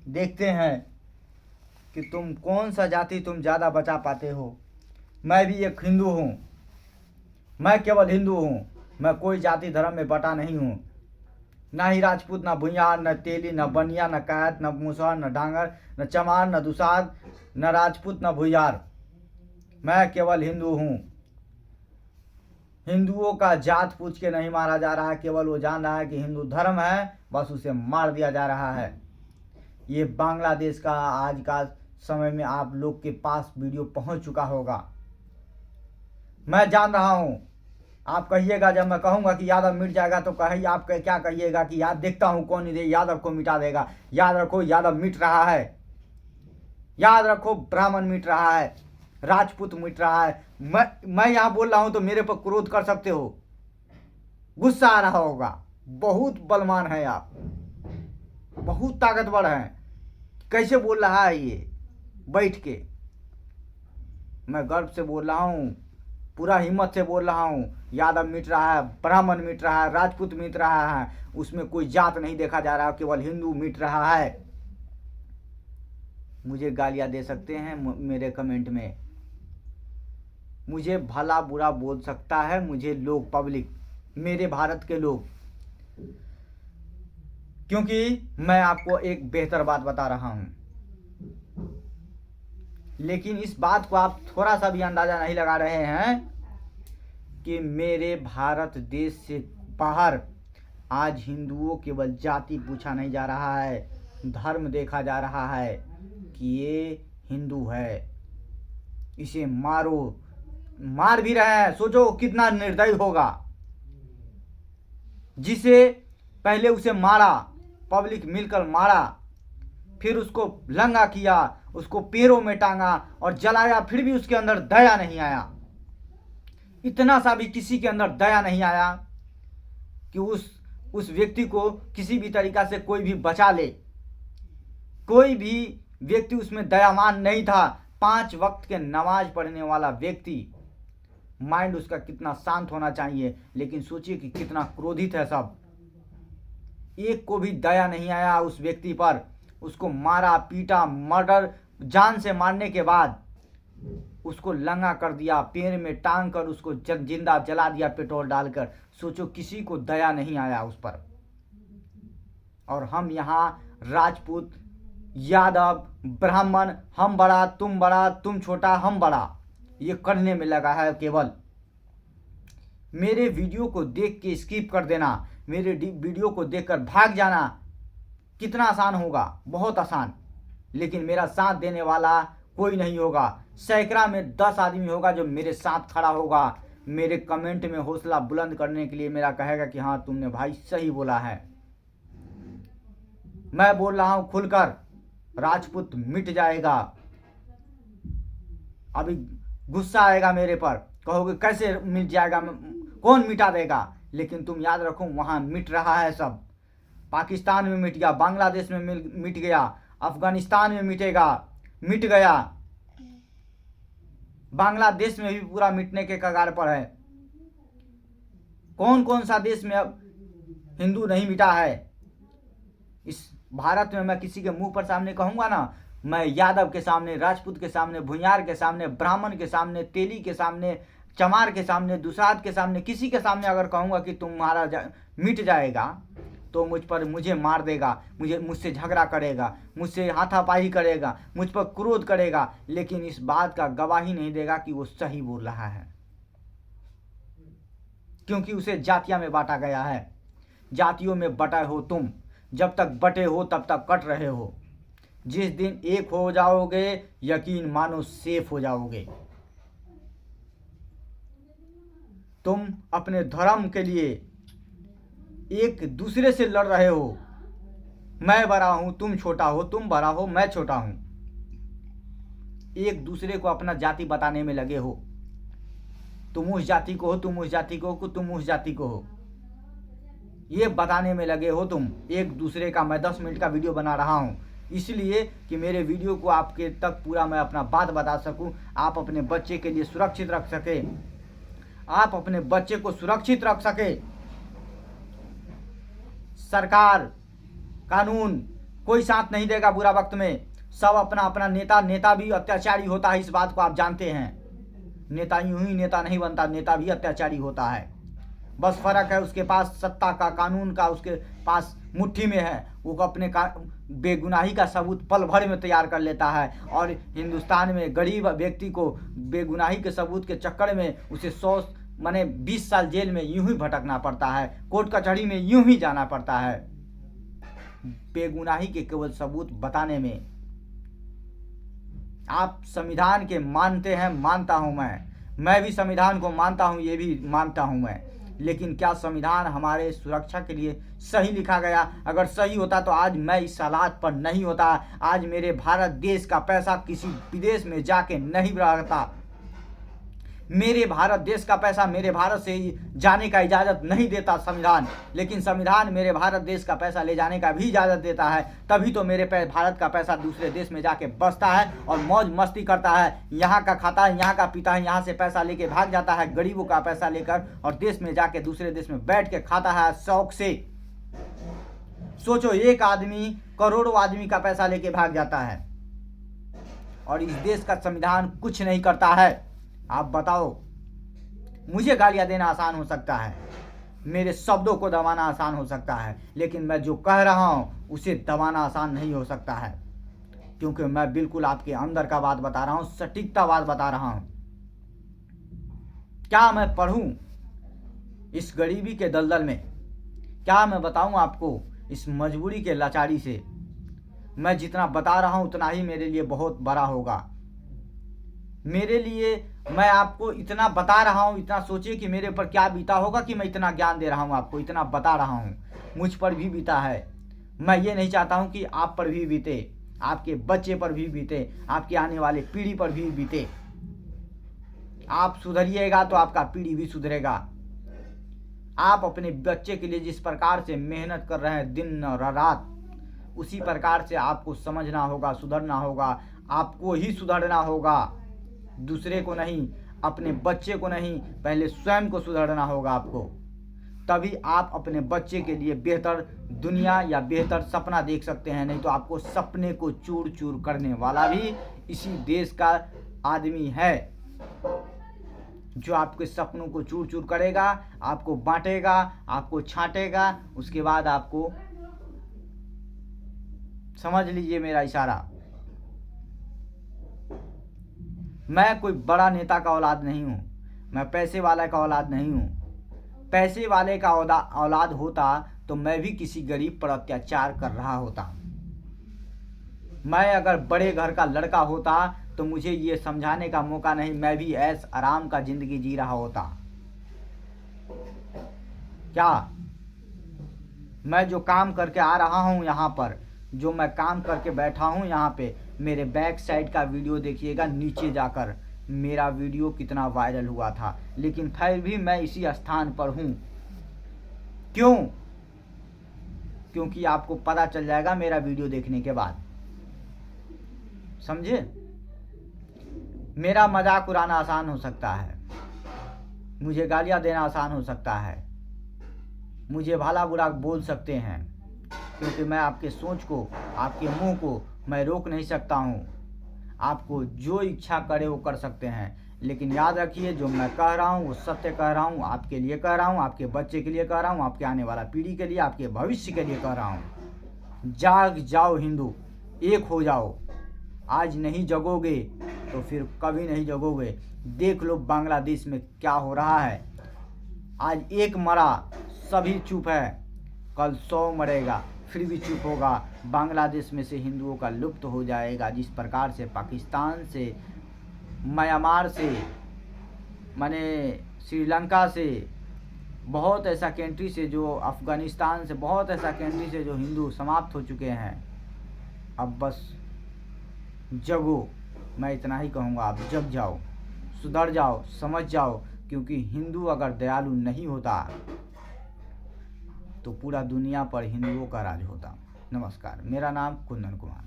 देखते हैं कि तुम कौन सा जाति तुम ज़्यादा बचा पाते हो। मैं भी एक हिंदू हूँ, मैं केवल हिंदू हूँ, मैं कोई जाति धर्म में बटा नहीं हूँ। ना ही राजपूत, ना भुइयार, न तेली, न बनिया, न कैत, न मुसहर, न डांगर, न चमार, न दुसाध, न राजपूत, न भुइयार। मैं केवल हिंदू हूँ। हिंदुओं का जात पूछ के नहीं मारा जा रहा है, केवल वो जान रहा है कि हिंदू धर्म है, बस उसे मार दिया जा रहा है। ये बांग्लादेश का आज का समय में आप लोग के पास वीडियो पहुंच चुका होगा। मैं जान रहा हूं। आप कहिएगा, जब मैं कहूंगा कि यादव मिट जाएगा तो कहिए आप क्या कहिएगा कि याद देखता हूं कौन यादव को मिटा देगा। याद रखो, यादव मिट रहा है। याद रखो, ब्राह्मण मिट रहा है, राजपूत मिट रहा है। मैं यहां बोल रहा हूं तो मेरे पर क्रोध कर सकते हो, गुस्सा आ रहा होगा। बहुत बलवान है आप, बहुत ताकतवर हैं। कैसे बोल रहा है ये बैठ के। मैं गर्व से बोल रहा हूं, पूरा हिम्मत से बोल रहा हूं। यादव मिट रहा है, ब्राह्मण मिट रहा है, राजपूत मिट रहा है। उसमें कोई जात नहीं देखा जा रहा, केवल हिंदू मिट रहा है। मुझे गालियां दे सकते हैं मेरे कमेंट में, मुझे भला बुरा बोल सकता है मुझे लोग, पब्लिक, मेरे भारत के लोग, क्योंकि मैं आपको एक बेहतर बात बता रहा हूं। लेकिन इस बात को आप थोड़ा सा भी अंदाजा नहीं लगा रहे हैं कि मेरे भारत देश से बाहर आज हिंदुओं केवल जाति पूछा नहीं जा रहा है, धर्म देखा जा रहा है कि ये हिंदू है, इसे मारो। मार भी रहे हैं। सोचो कितना निर्दयी होगा। जिसे पहले उसे मारा, पब्लिक मिलकर मारा, फिर उसको लंगा किया, उसको पैरों में टांगा और जलाया, फिर भी उसके अंदर दया नहीं आया। इतना सा भी किसी के अंदर दया नहीं आया कि उस व्यक्ति को किसी भी तरीका से कोई भी बचा ले। कोई भी व्यक्ति उसमें दयावान नहीं था। 5 वक्त के नमाज पढ़ने वाला व्यक्ति, माइंड उसका कितना शांत होना चाहिए, लेकिन सोचिए कि कितना क्रोधित है सब। एक को भी दया नहीं आया उस व्यक्ति पर। उसको मारा, पीटा, मर्डर, जान से मारने के बाद उसको लंगा कर दिया, पैर में टांग कर उसको जिंदा जला दिया पेट्रोल डालकर। सोचो किसी को दया नहीं आया उस पर। और हम यहाँ राजपूत, यादव, ब्राह्मण, हम बड़ा, तुम छोटा, हम बड़ा, ये करने में लगा है केवल। मेरे वीडियो को देख के स्किप कर देना, मेरे वीडियो को देखकर भाग जाना कितना आसान होगा, बहुत आसान। लेकिन मेरा साथ देने वाला कोई नहीं होगा। सैकड़ा में 10 आदमी होगा जो मेरे साथ खड़ा होगा, मेरे कमेंट में हौसला बुलंद करने के लिए मेरा कहेगा कि हाँ तुमने भाई सही बोला है। मैं बोल रहा हूं खुलकर, राजपूत मिट जाएगा। अभी गुस्सा आएगा मेरे पर, कहोगे कैसे मिट जाएगा, कौन मिटा देगा। लेकिन तुम याद रखो, वहां मिट रहा है सब। पाकिस्तान में मिट गया, बांग्लादेश में मिट गया, अफगानिस्तान में मिटेगा, मिट गया, बांग्लादेश में भी पूरा मिटने के कगार पर है। कौन कौन सा देश में अब हिंदू नहीं मिटा है। इस भारत में मैं किसी के मुंह पर सामने कहूंगा ना, मैं यादव के सामने, राजपूत के सामने, भुइयार के सामने, ब्राह्मण के सामने, तेली के सामने, चमार के सामने, दुसाध के सामने, किसी के सामने अगर कहूंगा कि तुम्हारा मिट जाएगा तो मुझे मार देगा, मुझसे झगड़ा करेगा, मुझसे हाथापाई करेगा, मुझ पर क्रोध करेगा, लेकिन इस बात का गवाही नहीं देगा कि वो सही बोल रहा है, क्योंकि उसे जातियों में बांटा गया है। जातियों में बटे हो तुम, जब तक बटे हो तब तक कट रहे हो। जिस दिन एक हो जाओगे, यकीन मानो सेफ हो जाओगे। तुम अपने धर्म के लिए एक दूसरे से लड़ रहे हो। मैं बड़ा हूं, तुम छोटा हो, तुम बड़ा हो, मैं छोटा हूं। एक दूसरे को अपना जाति बताने में लगे हो। तुम उस जाति को हो, तुम उस जाति को हो, तुम उस जाति को हो, ये बताने में लगे हो तुम एक दूसरे का। मैं 10 मिनट का वीडियो बना रहा हूं इसलिए कि मेरे वीडियो को आपके तक पूरा मैं अपना बात बता सकूं, आप अपने बच्चे के लिए सुरक्षित रख सके, आप अपने बच्चे को सुरक्षित रख सके। सरकार, कानून कोई साथ नहीं देगा बुरा वक्त में। सब अपना अपना नेता भी अत्याचारी होता है, इस बात को आप जानते हैं। नेता यूं ही नेता नहीं बनता, नेता भी अत्याचारी होता है। बस फर्क है उसके पास सत्ता का, कानून का उसके पास मुट्ठी में है। वो अपने बेगुनाही का सबूत पल भर में तैयार कर लेता है। और हिंदुस्तान में गरीब व्यक्ति को बेगुनाही के सबूत के चक्कर में उसे 20 साल जेल में यूं ही भटकना पड़ता है, कोर्ट कचहरी में यूं ही जाना पड़ता है, बेगुनाही के केवल सबूत बताने में। आप संविधान के मानते हैं, मानता हूं मैं भी संविधान को मानता हूं, ये भी मानता हूं मैं। लेकिन क्या संविधान हमारे सुरक्षा के लिए सही लिखा गया? अगर सही होता तो आज मैं इस हालात पर नहीं होता। आज मेरे भारत देश का पैसा किसी विदेश में जाके नहीं रहता। मेरे भारत देश का पैसा मेरे भारत से जाने का इजाज़त नहीं देता संविधान, लेकिन संविधान मेरे भारत देश का पैसा ले जाने का भी इजाज़त देता है। तभी तो मेरे भारत का पैसा दूसरे देश में जाके बसता है और मौज मस्ती करता है। यहाँ का खाता है, यहाँ का पीता है, यहाँ से पैसा लेके भाग जाता है गरीबों का पैसा लेकर, और देश में जाके दूसरे देश में बैठ के खाता है शौक से। सोचो, एक आदमी करोड़ों आदमी का पैसा लेके भाग जाता है और इस देश का संविधान कुछ नहीं करता है। आप बताओ, मुझे गालियां देना आसान हो सकता है, मेरे शब्दों को दबाना आसान हो सकता है, लेकिन मैं जो कह रहा हूं उसे दबाना आसान नहीं हो सकता है, क्योंकि मैं बिल्कुल आपके अंदर का बात बता रहा हूं, सटीकता बात बता रहा हूं। क्या मैं पढ़ूं इस गरीबी के दलदल में? क्या मैं बताऊं आपको इस मजबूरी के लाचारी से? मैं जितना बता रहा हूं उतना ही मेरे लिए बहुत बड़ा होगा। मेरे लिए मैं आपको इतना बता रहा हूँ, इतना सोचिए कि मेरे ऊपर क्या बीता होगा कि मैं इतना ज्ञान दे रहा हूँ आपको, इतना बता रहा हूँ। मुझ पर भी बीता है। मैं ये नहीं चाहता हूँ कि आप पर भी बीते, आपके बच्चे पर भी बीते, आपके आने वाले पीढ़ी पर भी बीते। आप सुधरिएगा तो आपका पीढ़ी भी सुधरेगा। आप अपने बच्चे के लिए जिस प्रकार से मेहनत कर रहे हैं दिन और रात, उसी प्रकार से आपको समझना होगा, सुधरना होगा। आपको ही सुधरना होगा, दूसरे को नहीं, अपने बच्चे को नहीं, पहले स्वयं को सुधरना होगा आपको। तभी आप अपने बच्चे के लिए बेहतर दुनिया या बेहतर सपना देख सकते हैं। नहीं तो आपको सपने को चूर चूर करने वाला भी इसी देश का आदमी है, जो आपके सपनों को चूर चूर करेगा, आपको बांटेगा, आपको छांटेगा। उसके बाद आपको, समझ लीजिए मेरा इशारा, मैं कोई बड़ा नेता का औलाद नहीं हूँ, मैं पैसे वाले का औलाद नहीं हूँ। पैसे वाले का औलाद होता तो मैं भी किसी गरीब पर अत्याचार कर रहा होता। मैं अगर बड़े घर का लड़का होता तो मुझे ये समझाने का मौका नहीं, मैं भी ऐश आराम का जिंदगी जी रहा होता। क्या मैं जो काम करके आ रहा हूँ यहाँ पर, जो मैं काम करके बैठा हूँ यहाँ पे, मेरे बैक साइड का वीडियो देखिएगा, नीचे जाकर मेरा वीडियो कितना वायरल हुआ था, लेकिन फिर भी मैं इसी स्थान पर हूँ। क्यों? क्योंकि आपको पता चल जाएगा मेरा वीडियो देखने के बाद, समझे? मेरा मजाक उड़ाना आसान हो सकता है, मुझे गालियाँ देना आसान हो सकता है, मुझे भला बुरा बोल सकते हैं, क्योंकि मैं आपके सोच को, आपके मुंह को मैं रोक नहीं सकता हूँ। आपको जो इच्छा करे वो कर सकते हैं, लेकिन याद रखिए जो मैं कह रहा हूँ वो सत्य कह रहा हूँ, आपके लिए कह रहा हूँ, आपके बच्चे के लिए कह रहा हूँ, आपके आने वाला पीढ़ी के लिए, आपके भविष्य के लिए कह रहा हूँ। जाग जाओ हिंदू, एक हो जाओ। आज नहीं जगोगे तो फिर कभी नहीं जगोगे। देख लो बांग्लादेश में क्या हो रहा है। आज एक मरा, सभी चुप है, कल 100 मरेगा फिर भी चुप होगा। बांग्लादेश में से हिंदुओं का लुप्त हो जाएगा, जिस प्रकार से पाकिस्तान से, म्यांमार से, माने श्रीलंका से, बहुत ऐसा कंट्री से, जो अफ़गानिस्तान से, बहुत ऐसा कंट्री से जो हिंदू समाप्त हो चुके हैं। अब बस जगो, मैं इतना ही कहूँगा। आप जग जाओ, सुधर जाओ, समझ जाओ, क्योंकि हिंदू अगर दयालु नहीं होता तो पूरा दुनिया पर हिंदुओं का राज होता। नमस्कार, मेरा नाम कुंदन कुमार।